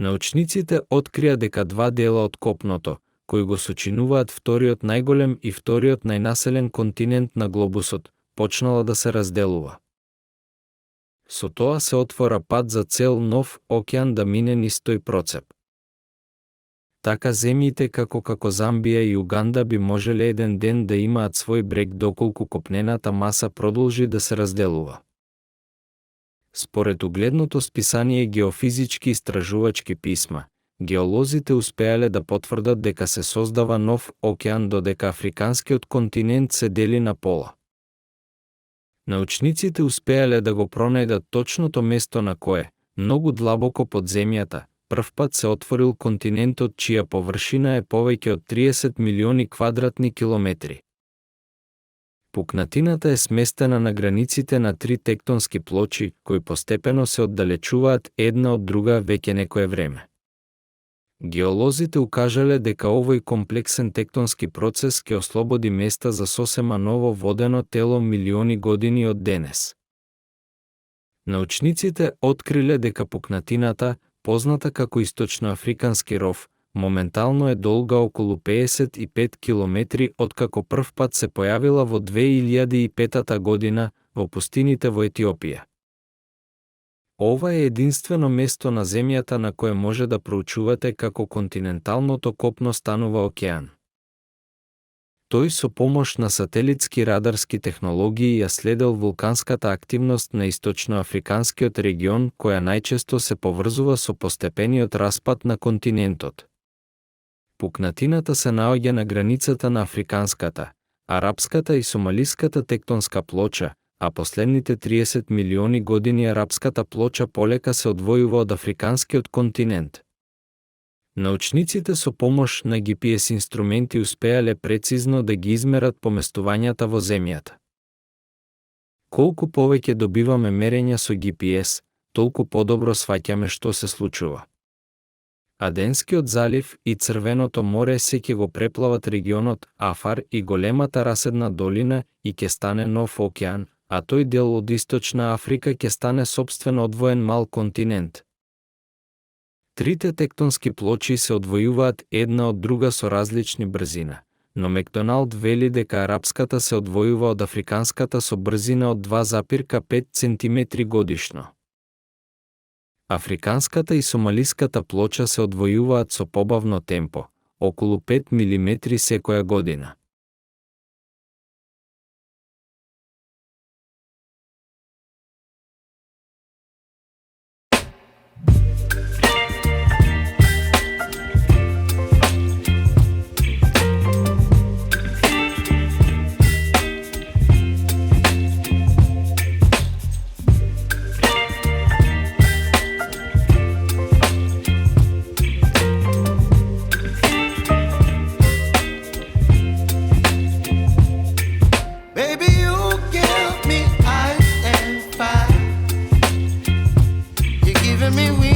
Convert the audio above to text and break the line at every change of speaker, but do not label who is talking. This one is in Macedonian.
Научниците открија дека два дела од копното, кои го сочинуваат вториот најголем и вториот најнаселен континент на глобусот, почнала да се разделува. Со тоа се отвора пат за цел нов океан да мине низ тој процеп. Така земјите како Замбија и Уганда би можеле еден ден да имаат свој брег доколку копнената маса продолжи да се разделува. Според угледното списание Геофизички истражувачки писма, геолозите успеале да потврдат дека се создава нов океан додека африканскиот континент се дели на пола. Научниците успеале да го пронајдат точното место на кое, многу длабоко под земјата, првпат се отворил континентот чија површина е повеќе од 30 милиони квадратни километри. Пукнатината е сместена на границите на три тектонски плочи, кои постепено се оддалечуваат една од друга веќе некое време. Геолозите укажале дека овој комплексен тектонски процес ќе ослободи места за сосема ново водено тело милиони години од денес. Научниците откриле дека пукнатината, позната како источноафрикански ров, моментално е долга околу 55 километри откако првпат се појавила во 2005 година во пустините во Етиопија. Ова е единствено место на земјата на кое може да проучувате како континенталното копно станува океан. Тој со помош на сателитски радарски технологии ја следел вулканската активност на источноафриканскиот регион, која најчесто се поврзува со постепениот распад на континентот. Пукнатината се наоѓа на границата на африканската, арапската и сомалиската тектонска плоча, а последните 30 милиони години арапската плоча полека се одвојува од африканскиот континент. Научниците со помош на GPS инструменти успеале прецизно да ги измерат поместувањата во земјата. Колку повеќе добиваме мерења со GPS, толку подобро сваќаме што се случува. Аденскиот залив и Црвеното море се ќе го преплават регионот Афар и големата раседна долина и ќе стане нов океан, а тој дел од Источна Африка ќе стане сопствено одвоен мал континент. Трите тектонски плочи се одвојуваат една од друга со различни брзина, но Макдоналд вели дека арапската се одвојува од африканската со брзина од 2,5 cm годишно. Африканската и сомалиската плоча се одвојуваат со побавно темпо, околу 5 мм секоја година.
Me